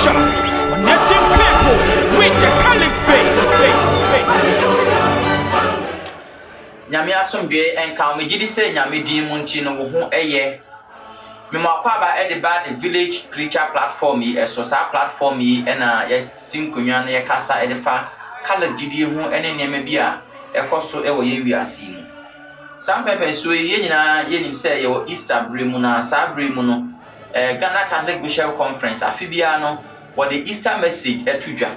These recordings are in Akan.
Bishop, connecting people with the Catholic faith. Nyame asomdwe enka me gidi se nyame din mu nti no wo ho eye me makwaba e de ba the village preacher platform yi eso sa platform yi na ya sinkonwa na ya kasa e de fa kala gidi ho ene neme bia ekoso e wo ye wiase mu sam pepe so ye nyina ye nim se ye wo Easter bre mu na sa bre mu no Ghana Catholic Bishop Conference afibia no wo the Easter message etudwa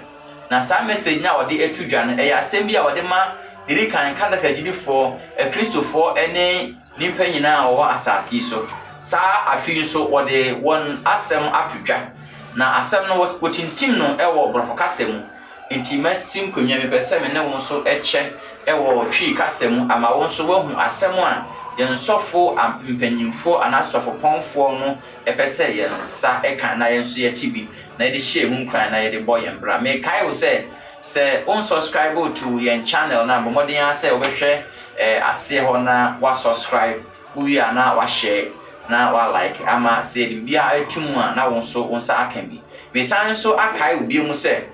na sa message na wo de etudwa no e asem bia wo de ma diri kan kada ka gidi for Christopher ene nimpa nyina wo asase so sa afi so wo de won asem atudwa na asem no wo tintim no e wo brofo kasem intima sim konwa me pese me ne won so eche e wo twi kasem ama won so wo hu asem a yen sofo ampanyimfo anasofo ponfo no e pese yen sa e kan na yen so ye tibi na ye de hye hu kran na ye de boy embra me kai wo se unsubscribe to your channel na bomodin ase obehwe ase ho na wa subscribe uwi na wa share na wa like ama se bia etumu a na won so won sa aka bi me san so akai obi mu se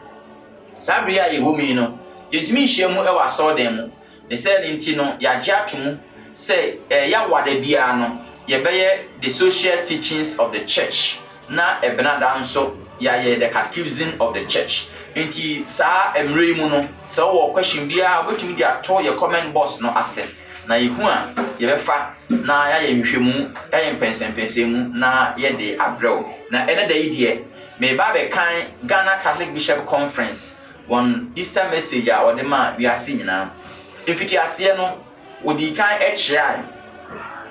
sabria ye homi no yentimi hye mu e wa so dem mu ne se nti no ya gye atomu se ya wada bia no ye beye the social teachings of the church na ebenada nso ya the catechism of the church. Enti sa emre mu no sa wo question bia obetumi dia to your comment box no ase na yehu a ye befa na ya ye nhwemu ye mpensempense mu na ye de abrew na ene da yidie me ba be kan Ghana Catholic Bishop Conference one Easter message a wode ma wi ase nyina efiti ase no wodi kan chia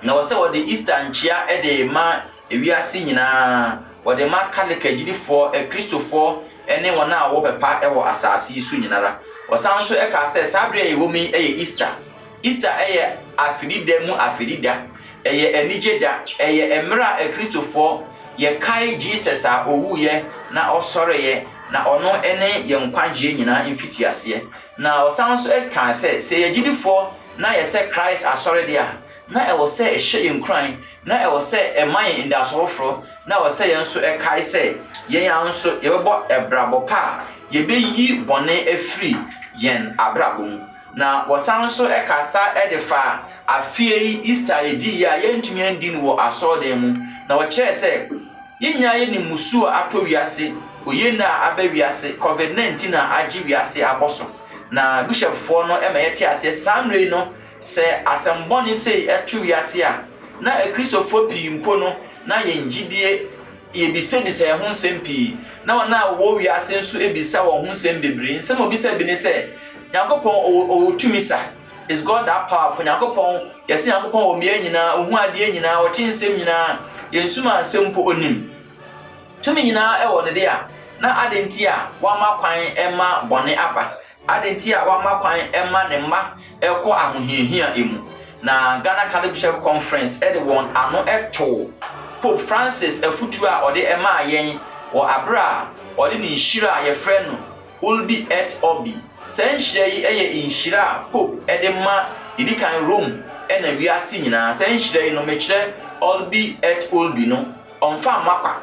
na wo se wode Easter nchia e de ma wi ase nyina wode ma Catholic agidifo Christopher ene wona wo pepa e wo asase su nyinara osan so e ka se sabre ye wo mi e Easter eye afidida mu afidida eye enigeda eye emra Christopher ye kai Jesus a owu ye na osore ye na ono ene ye nkwaje nyina mfiti ase na osan so e ka se ye gidifo na ye se Christ asore dia na e wo se e hye nkran na e wo se e man indasofro na wo se ye nso e kai se yen anso ye bebo ebrabo pa ye beyi bone afri yen abrabom na wosan so e kasa e de fa afie Easter edi ya yentumi andin wo asode mu na wo kire se yenya ye ni musu ato wiase oye na abawiase COVID-19 na agi wiase aboso na bishop fo no e ma yete ase samre no se asemboni se eto wiase a na Christopher pimpo no na yengidie yebise ni se ho nsempi na wana wo wiase nso ebisa wo ho nsem bebre nsem obisa bi ne se Yakopon o tumisa is God that powerful Yakopon yes Yakopon o mie nyina ohu ade nyina wo tinsem nyina yensuma nsempo onim tumi nyina e wo ne de a na adenti a wa ma kwan ema bone aba adenti a wa ma kwan ema ne mma ekọ ahohiahia emu na Ghana Catholic Bishop Conference e de won ano eto Pope Francis afutu a ode ema ayen wo abra ode ni nhira ye frɛ no Ulbi et Obi senhira yi eye nhira Pope ede ma idikan Rome na wiase nyina senhira yi no mekire Ulbi et Ulbi no onfa makwa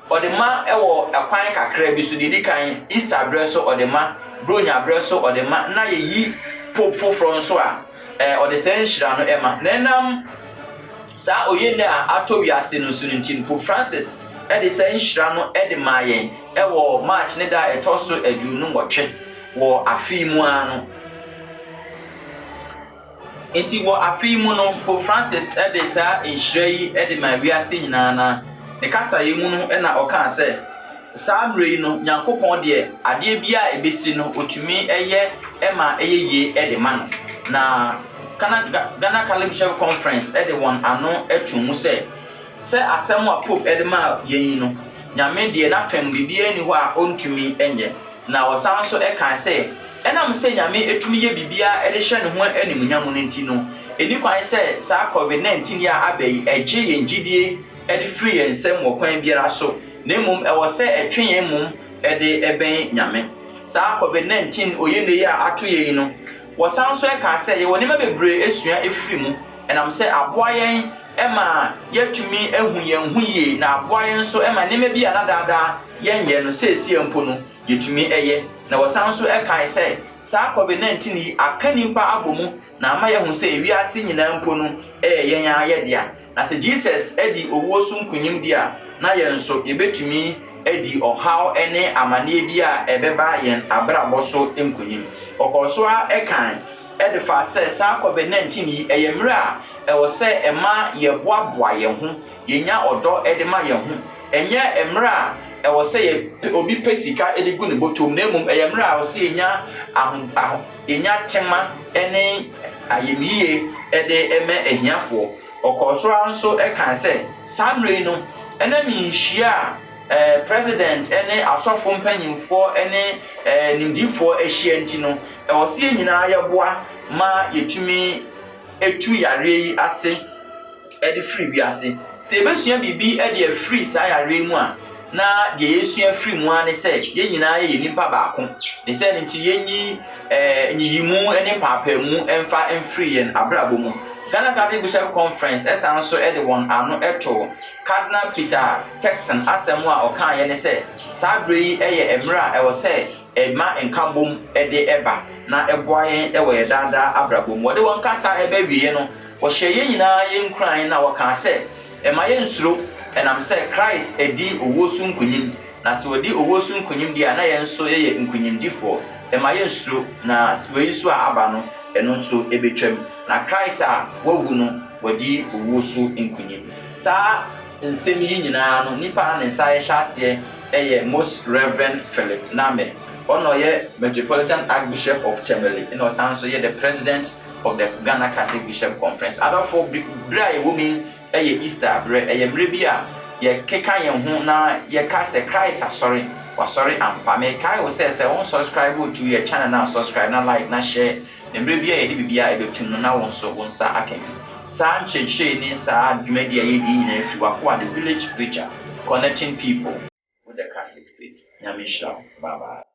ode ma ewo akwan kakra bi so idikan Easter breso ode ma bronya breso ode ma na ye yi Pope foforo nso a ode senhira no ema nenam sa oyenda ato wiase no so ntin Pope Francis e de senhira no e de mayen e wo March ne da etoso aduonu ngotwe wo afimu ano enti wo afimu no Pope Francis e de sa nhira yi e de ma wiase nyina na ne kasa yi mu no e na oka se sa mrei no Nyankopon de ade bia ebesi no otumi eye e ma eyeye e de ma no na Ghana Catholic Bishop Conference e de won ano etumu se asem a Pope e de ma yen no nyame de na fam bibia ni ho a ontumi enye na osan so e kan se enam se nyame etumi ye bibia e de hye ne ho animunyam no nti no eni kwan se sa COVID-19 ya abai eje yengidie e de free ensem wo kwan biara so na emum e wo se etwe yen mum e de eben nyame sa COVID-19 oyende ya ato yen no wosan so e kan se ye woni ma bebre esua efiri mu enam se aboa yen ɛma yɛtumi ehu yɛn ho yie na aboa yɛn nso ɛma nneɛma bi a na daadaa yɛn yɛ no sɛɛsi mpo no yɛtumi ɛyɛ na wɔsan so ɛkae sɛ saa COVID-19 yi aka nimpa abɔ na ama yɛhu sɛ ewiase nyinaa mpo no yɛn ayɛdea na sɛ Jesus adi owuo so nkunyim di a na yɛn nso yɛbɛtumi adi ɔhaw ne amanneɛ bi a ɛbɛba yɛn abrabɔ so nkunyim ɔkɔ so a ɛkan ɛde fa sɛ saa COVID-19 yi ɛyɛ mmerɛ a ɛwɔ sɛ ɛma yɛboaboa yɛn ho yɛnya ɔdɔ ɛde ma yɛn ho ɛnyɛ mmerɛ a ɛwɔ sɛ obi pɛ sika ɛde gu ne bɔtɔm na mmom ɛyɛ mmerɛ a ɛwɔ sɛ yɛnya tema ɛne ayɛmiyie ɛde ɛmɛ ahiafoɔ ɔkɔ so a nso ɛkan sɛ saa mmerɛ no ɛna minhyia a president ɛne asɔfo mpanyimfoɔ ɛne nimdifoɔ ahyia nti no ɛwɔ sɛ yɛn nyinaa yɛboa ma yɛtumi etu yare yi ase ɛde free wiase sɛ yɛbɛsua biribi ɛde afiri saa yare mu a na deɛ yɛsua free mu ane sɛ yɛn nyinaa yɛ nipa baako ne sɛ nti yɛnyi nyiyimu ɛne paapamu ɛmfa ɛmfiri yɛn abrabɔ mu Ghana Catholic Bishop Conference ɛsan nso ɛde wɔn ano ɛto Cardinal Peter Turkson asɛm a ɔka yɛ ne sɛ saa bere yi ɛyɛ mmerɛ a ɛwɔ sɛ ɛma nkabom ɛde ɛba na ɛboa yɛn ɛwɔ yɛ daadaa abrabɔ mu wɔde wɔn kasa ɛbɛwie no wɔhyɛ yɛn nyinaa yɛn kuran na wɔka sɛ ɛma yɛn nsuro ɛnam sɛ Christ adi owuo so nkunyim na sɛ wɔdi owuo so nkunyim di a na yɛn nso yɛyɛ nkunyimdifoɔ ɛma yɛn nsuro na wei nso a aba no ɛno nso ɛbɛtwam na Christ a wawu no wɔdi owuo so nkunyim saa nsɛm yi nyinaa no nipa ne nsa yɛhyɛ aseɛ ɛyɛ Most Reverend Philip Name ɔno yɛ Metropolitan Archbishop of Temele ɛna ɔsan nso yɛ the president of the Ghana Catholic Bishop Conference adɔfo bere a yɛwɔ mu ɛyɛ Easter bere ɛyɛ mmerɛ bi a yɛkeka yɛn ho na yɛka sɛ Christ wasɔre ampa mekae wo sɛ wɔn subscribe to your channel na subscribe na like na share na mmerɛ bi a yɛde biribiara ɛbɛtum no na wɔn nso wɔn nsa aka bi saa nkyɛnkyɛn ne saa dwumadi a yɛdi nyinaa firi wakoa the village preacher connecting people with the Catholic faith. Nyame hyira. Bye bye.